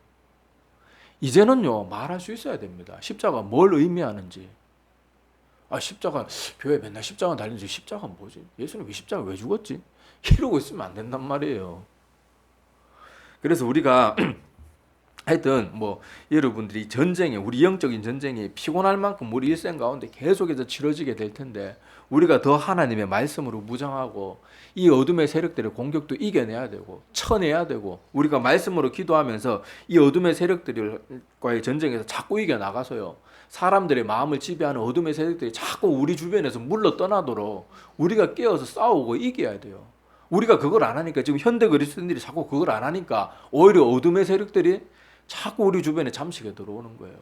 S1: 이제는요, 말할 수 있어야 됩니다. 십자가 뭘 의미하는지. 십자가, 교회 맨날 십자가 달리는지, 십자가 뭐지? 예수님 왜 십자가 왜 죽었지? 이러고 있으면 안 된단 말이에요. 그래서 우리가 하여튼 여러분들이 전쟁에, 우리 영적인 전쟁이 피곤할 만큼 우리 일생 가운데 계속해서 치러지게 될 텐데, 우리가 더 하나님의 말씀으로 무장하고 이 어둠의 세력들의 공격도 이겨내야 되고 쳐내야 되고, 우리가 말씀으로 기도하면서 이 어둠의 세력들과의 전쟁에서 자꾸 이겨나가서요, 사람들의 마음을 지배하는 어둠의 세력들이 자꾸 우리 주변에서 물러 떠나도록 우리가 깨어서 싸우고 이겨야 돼요. 우리가 그걸 안 하니까, 지금 현대 그리스도인들이 자꾸 그걸 안 하니까 오히려 어둠의 세력들이 자꾸 우리 주변에 잠식해 들어오는 거예요.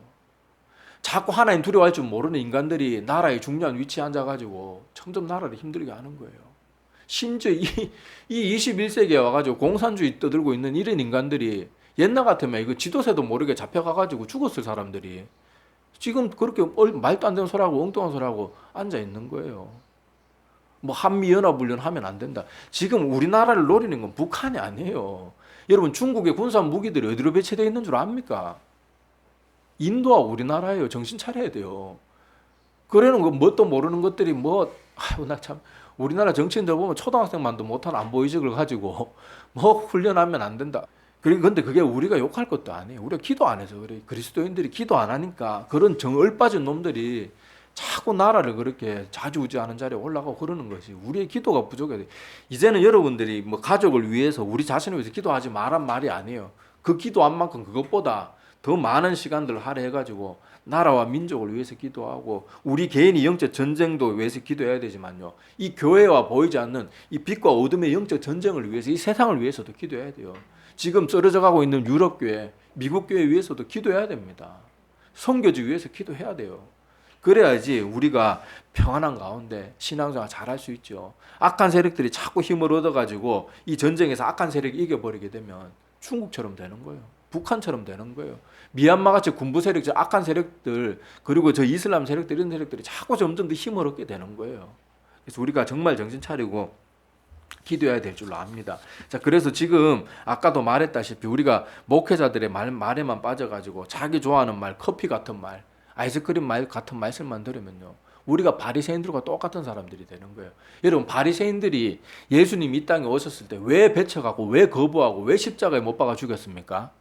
S1: 자꾸 하나님 두려워할 줄 모르는 인간들이 나라의 중요한 위치에 앉아가지고 점점 나라를 힘들게 하는 거예요. 심지어 이 21세기에 와가지고 공산주의 떠들고 있는 이런 인간들이 옛날 같으면 이거 지도세도 모르게 잡혀가가지고 죽었을 사람들이 지금 그렇게 말도 안 되는 소리하고 엉뚱한 소리하고 앉아 있는 거예요. 한미연합훈련 하면 안 된다. 지금 우리나라를 노리는 건 북한이 아니에요. 여러분, 중국의 군사 무기들이 어디로 배치되어 있는 줄 압니까? 인도하고 우리나라예요. 정신 차려야 돼요. 그러는 거 뭣도 모르는 것들이 나 참, 우리나라 정치인들 보면 초등학생만도 못한 안보의식을 가지고 훈련하면 안 된다. 근데 그게 우리가 욕할 것도 아니에요. 우리가 기도 안 해서 그래. 그리스도인들이 기도 안 하니까 그런 얼빠진 놈들이 자꾸 나라를 그렇게 좌지우지하는 자리에 올라가고 그러는 것이 우리의 기도가 부족해요. 이제는 여러분들이 뭐 가족을 위해서 우리 자신을 위해서 기도하지 말란 말이 아니에요. 그 기도한 만큼 그것보다 더 많은 시간들을 할애해가지고 나라와 민족을 위해서 기도하고 우리 개인이 영적 전쟁도 위해서 기도해야 되지만요. 이 교회와 보이지 않는 이 빛과 어둠의 영적 전쟁을 위해서 이 세상을 위해서도 기도해야 돼요. 지금 쓰러져 가고 있는 유럽 교회, 미국 교회 위해서도 기도해야 됩니다. 선교지 위해서 기도해야 돼요. 그래야지 우리가 평안한 가운데 신앙생활 잘할 수 있죠. 악한 세력들이 자꾸 힘을 얻어가지고 이 전쟁에서 악한 세력이 이겨버리게 되면 중국처럼 되는 거예요. 북한처럼 되는 거예요. 미얀마같이 군부 세력, 저 악한 세력들 그리고 저 이슬람 세력들 이런 세력들이 자꾸 점점 더 힘을 얻게 되는 거예요. 그래서 우리가 정말 정신 차리고 기도해야 될 줄로 압니다. 자, 그래서 지금 아까도 말했다시피 우리가 목회자들의 말에만 빠져가지고 자기 좋아하는 말, 커피 같은 말, 아이스크림 말 같은 말씀만 들으면요. 우리가 바리새인들과 똑같은 사람들이 되는 거예요. 여러분, 바리새인들이 예수님 이 땅에 오셨을 때 왜 배척하고 왜 거부하고 왜 십자가에 못 박아 죽였습니까?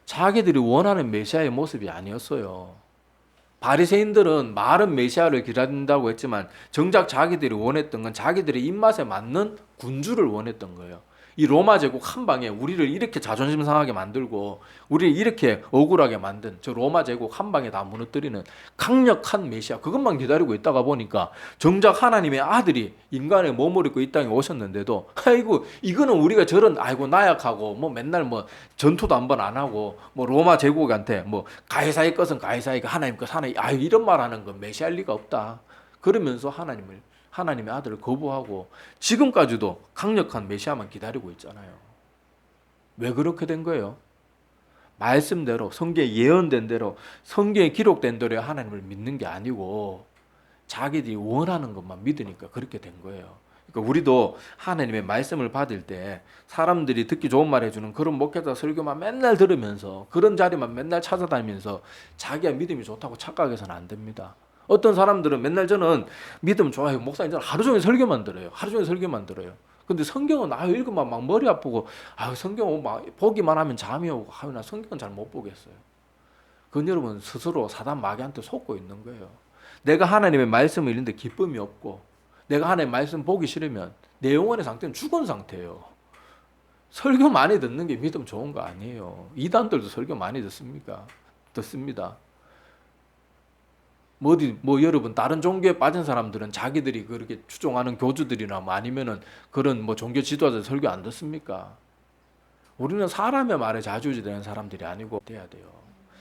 S1: 자기들이 원하는 메시아의 모습이 아니었어요. 바리새인들은 말은 메시아를 기다린다고 했지만 정작 자기들이 원했던 건 자기들의 입맛에 맞는 군주를 원했던 거예요. 이 로마 제국 한 방에 우리를 이렇게 자존심 상하게 만들고 우리를 이렇게 억울하게 만든 저 로마 제국 한 방에 다 무너뜨리는 강력한 메시아, 그것만 기다리고 있다가 보니까 정작 하나님의 아들이 인간의 몸을 입고 이 땅에 오셨는데도 아이고 이거는 우리가 저런 아이고 나약하고 뭐 맨날 뭐 전투도 한 번 안 하고 뭐 로마 제국한테 뭐 가이사의 것은 가이사이가 하나님 것 하나님 아유 이런 말 하는 건 메시아일 리가 없다. 그러면서 하나님의 아들을 거부하고 지금까지도 강력한 메시아만 기다리고 있잖아요. 왜 그렇게 된 거예요? 말씀대로 성경에 예언된 대로 성경에 기록된 대로 하나님을 믿는 게 아니고 자기들이 원하는 것만 믿으니까 그렇게 된 거예요. 그러니까 우리도 하나님의 말씀을 받을 때 사람들이 듣기 좋은 말 해주는 그런 목회자 설교만 맨날 들으면서 그런 자리만 맨날 찾아다니면서 자기가 믿음이 좋다고 착각해서는 안 됩니다. 어떤 사람들은 맨날 저는 믿음 좋아요. 목사님 저는 하루 종일 설교만 들어요. 하루 종일 설교만 들어요. 근데 성경은 읽으면 막 머리 아프고 성경 막 보기만 하면 잠이 오고 나 성경은 잘 못 보겠어요. 그건 여러분 스스로 사단 마귀한테 속고 있는 거예요. 내가 하나님의 말씀을 읽는데 기쁨이 없고 내가 하나님의 말씀 보기 싫으면 내 영혼의 상태는 죽은 상태예요. 설교 많이 듣는 게 믿음 좋은 거 아니에요. 이단들도 설교 많이 듣습니다. 여러분 다른 종교에 빠진 사람들은 자기들이 그렇게 추종하는 교주들이나 뭐 아니면은 그런 뭐 종교 지도자들 설교 안 듣습니까? 우리는 사람의 말에 좌지우지되는 사람들이 아니고 돼야 돼요.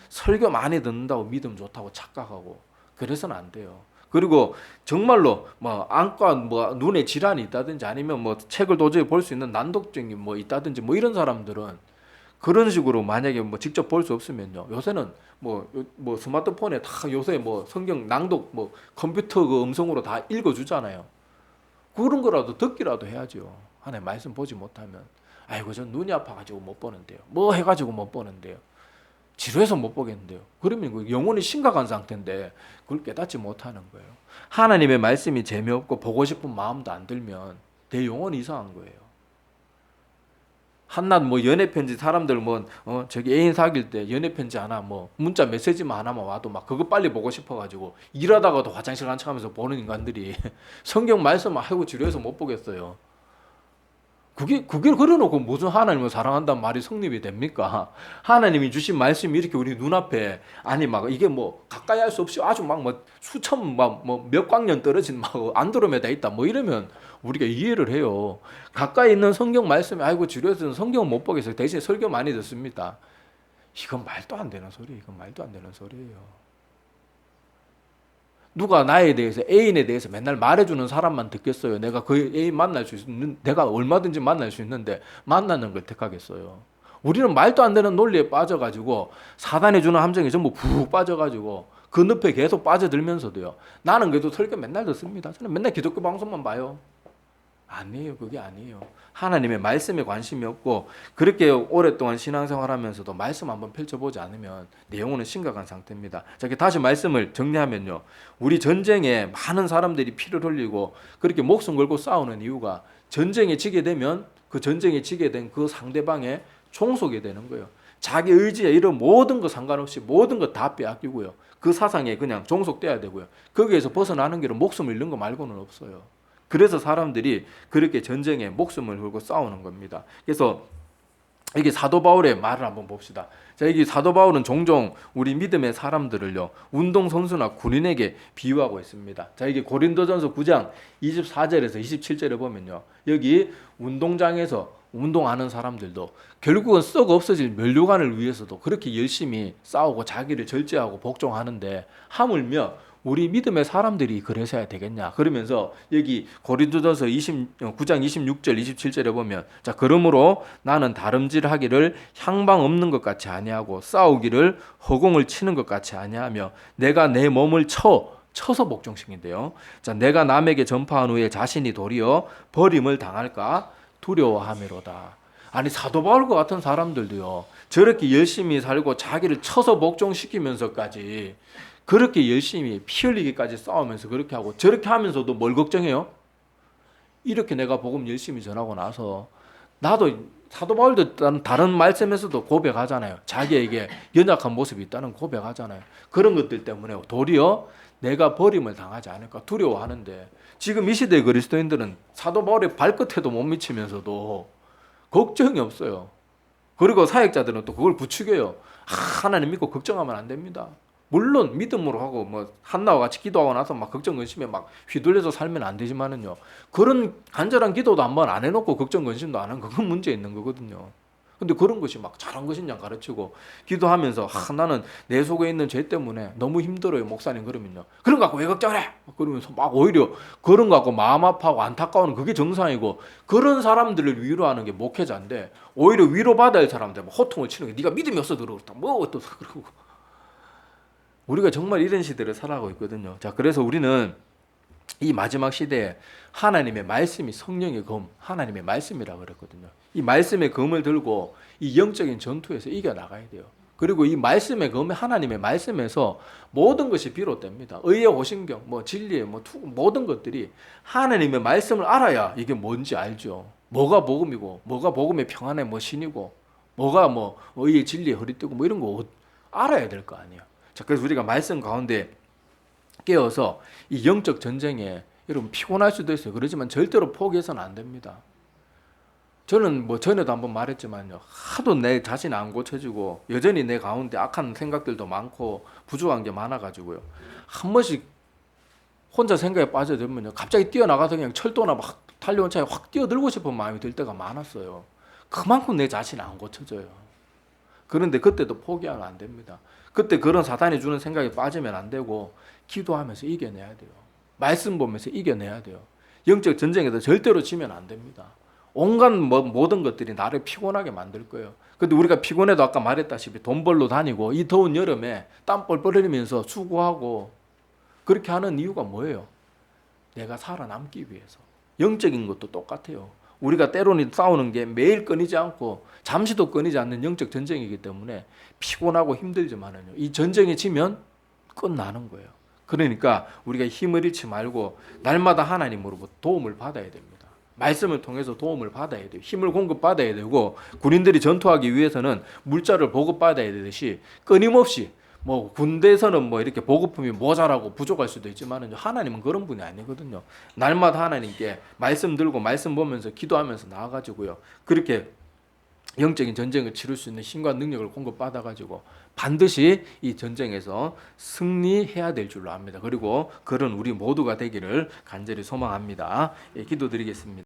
S1: 설교 많이 듣는다고 믿음 좋다고 착각하고 그래서는 안 돼요. 그리고 정말로 뭐 안과 뭐 눈에 질환이 있다든지 아니면 뭐 책을 도저히 볼 수 있는 난독증이 뭐 있다든지 뭐 이런 사람들은 그런 식으로 만약에 뭐 직접 볼 수 없으면요. 요새는 뭐 스마트폰에 다 요새 뭐 성경 낭독 뭐 컴퓨터 그 음성으로 다 읽어주잖아요. 그런 거라도 듣기라도 해야죠. 하나님 말씀 보지 못하면 아이고 전 눈이 아파가지고 못 보는데요. 뭐 해가지고 못 보는데요. 지루해서 못 보겠는데요. 그러면 영혼이 심각한 상태인데 그걸 깨닫지 못하는 거예요. 하나님의 말씀이 재미없고 보고 싶은 마음도 안 들면 내 영혼이 이상한 거예요. 한낱 뭐 연애 편지 사람들 저기 애인 사귈 때 연애 편지 하나 뭐 문자 메시지만 하나만 와도 막 그거 빨리 보고 싶어가지고 일하다가도 화장실 간척하면서 보는 인간들이 성경 말씀 하고 지루해서 못 보겠어요. 그게 그려놓고 무슨 하나님을 사랑한다는 말이 성립이 됩니까? 하나님이 주신 말씀이 이렇게 우리 눈앞에 아니 막 이게 뭐 가까이 할 수 없이 아주 막 뭐 수천 몇 광년 떨어진 막 안드로메다 있다 뭐 이러면 우리가 이해를 해요. 가까이 있는 성경 말씀에 아이고 지루해서 성경은 못 보겠어요. 대신에 설교 많이 듣습니다. 이건 말도 안 되는 소리예요. 이건 말도 안 되는 소리예요. 누가 나에 대해서 애인에 대해서 맨날 말해주는 사람만 듣겠어요. 내가 그 애인 만날 수 있는 내가 얼마든지 만날 수 있는데 만나는 걸 택하겠어요. 우리는 말도 안 되는 논리에 빠져가지고 사단이 주는 함정에 전부 푹 빠져가지고 그 늪에 계속 빠져들면서도요. 나는 그래도 설교 맨날 듣습니다. 저는 맨날 기독교 방송만 봐요. 아니에요. 그게 아니에요. 하나님의 말씀에 관심이 없고 그렇게 오랫동안 신앙생활하면서도 말씀 한번 펼쳐보지 않으면 내 영혼은 심각한 상태입니다. 자, 다시 말씀을 정리하면요. 우리 전쟁에 많은 사람들이 피를 흘리고 그렇게 목숨 걸고 싸우는 이유가 전쟁에 지게 되면 그 전쟁에 지게 된 그 상대방의 종속이 되는 거예요. 자기 의지에 이런 모든 거 상관없이 모든 거 다 빼앗기고요. 그 사상에 그냥 종속돼야 되고요. 거기에서 벗어나는 길은 목숨을 잃는 거 말고는 없어요. 그래서 사람들이 그렇게 전쟁에 목숨을 걸고 싸우는 겁니다. 그래서 이게 사도 바울의 말을 한번 봅시다. 자, 이게 사도 바울은 종종 우리 믿음의 사람들을요, 운동선수나 군인에게 비유하고 있습니다. 자, 이게 고린도전서 9장 24절에서 27절에 보면요, 여기 운동장에서 운동하는 사람들도 결국은 썩 없어질 면류관을 위해서도 그렇게 열심히 싸우고 자기를 절제하고 복종하는데, 하물며 우리 믿음의 사람들이 그래서야 되겠냐. 그러면서 여기 고린도전서 9장 26절 27절에 보면, 자, 그러므로 나는 다름질하기를 향방 없는 것 같이 아니하고 싸우기를 허공을 치는 것 같이 아니하며 내가 내 몸을 쳐서 복종시킨대요. 자, 내가 남에게 전파한 후에 자신이 도리어 버림을 당할까 두려워함이로다. 아니, 사도 바울과 같은 사람들도요, 저렇게 열심히 살고 자기를 쳐서 복종시키면서까지 그렇게 열심히 피 흘리기까지 싸우면서 그렇게 하고, 저렇게 하면서도 뭘 걱정해요? 이렇게 내가 복음 열심히 전하고 나서, 나도 사도 바울도 다른 말씀에서도 고백하잖아요. 자기에게 연약한 모습이 있다는 고백하잖아요. 그런 것들 때문에 도리어 내가 버림을 당하지 않을까 두려워하는데, 지금 이 시대의 그리스도인들은 사도 바울의 발끝에도 못 미치면서도 걱정이 없어요. 그리고 사역자들은 또 그걸 부추겨요. 하나님 믿고 걱정하면 안 됩니다. 물론 믿음으로 하고 뭐 한나와 같이 기도하고 나서 막 걱정 근심에 막 휘둘려서 살면 안 되지만은요, 그런 간절한 기도도 한번 안 해놓고 걱정 근심도 안 하는 그건 문제 있는 거거든요. 근데 그런 것이 막 잘한 것이냐 가르치고 기도하면서, 나는 내 속에 있는 죄 때문에 너무 힘들어요 목사님, 그러면요, 그런 거 갖고 왜 걱정을 해? 그러면서 막 오히려 그런 거 갖고 마음 아파하고 안타까워하는 그게 정상이고, 그런 사람들을 위로하는 게 목회자인데, 오히려 위로받아야 할 사람들 호통을 치는 게 네가 믿음이 없어서 그렇다 뭐 또 그러고. 우리가 정말 이런 시대를 살아가고 있거든요. 자, 그래서 우리는 이 마지막 시대에 하나님의 말씀이 성령의 검, 하나님의 말씀이라고 그랬거든요. 이 말씀의 검을 들고 이 영적인 전투에서 이겨나가야 돼요. 그리고 이 말씀의 검, 하나님의 말씀에서 모든 것이 비롯됩니다. 의의 호신경, 뭐 진리의 뭐 투구, 모든 것들이 하나님의 말씀을 알아야 이게 뭔지 알죠. 뭐가 복음이고, 뭐가 복음의 평안의 뭐 신이고, 뭐가 뭐 의의 진리의 허리띠고, 뭐 이런 거 알아야 될 거 아니에요. 자, 그래서 우리가 말씀 가운데 깨어서 이 영적 전쟁에, 여러분 피곤할 수도 있어요. 그렇지만 절대로 포기해서는 안 됩니다. 저는 뭐 전에도 한번 말했지만요, 하도 내 자신 안 고쳐지고 여전히 내 가운데 악한 생각들도 많고 부족한 게 많아가지고요, 한 번씩 혼자 생각에 빠져들면요, 갑자기 뛰어나가서 그냥 철도나 막 달려온 차에 확 뛰어들고 싶은 마음이 들 때가 많았어요. 그만큼 내 자신이 안 고쳐져요. 그런데 그때도 포기하면 안 됩니다. 그때 그런 사탄이 주는 생각에 빠지면 안 되고 기도하면서 이겨내야 돼요. 말씀 보면서 이겨내야 돼요. 영적 전쟁에서 절대로 지면 안 됩니다. 온갖 모든 것들이 나를 피곤하게 만들 거예요. 근데 우리가 피곤해도 아까 말했다시피 돈 벌러 다니고 이 더운 여름에 땀 뻘뻘 흘리면서 수고하고 그렇게 하는 이유가 뭐예요? 내가 살아남기 위해서. 영적인 것도 똑같아요. 우리가 때로는 싸우는 게 매일 끊이지 않고 잠시도 끊이지 않는 영적 전쟁이기 때문에 피곤하고 힘들지만은요, 이 전쟁에 지면 끝나는 거예요. 그러니까 우리가 힘을 잃지 말고 날마다 하나님으로부터 도움을 받아야 됩니다. 말씀을 통해서 도움을 받아야 돼요. 힘을 공급받아야 되고, 군인들이 전투하기 위해서는 물자를 보급받아야 되듯이 끊임없이, 뭐 군대에서는 뭐 이렇게 보급품이 모자라고 부족할 수도 있지만은 하나님은 그런 분이 아니거든요. 날마다 하나님께 말씀 들고 말씀 보면서 기도하면서 나아가지고요, 그렇게 영적인 전쟁을 치를 수 있는 힘과 능력을 공급받아가지고 반드시 이 전쟁에서 승리해야 될 줄로 압니다. 그리고 그런 우리 모두가 되기를 간절히 소망합니다. 예, 기도드리겠습니다.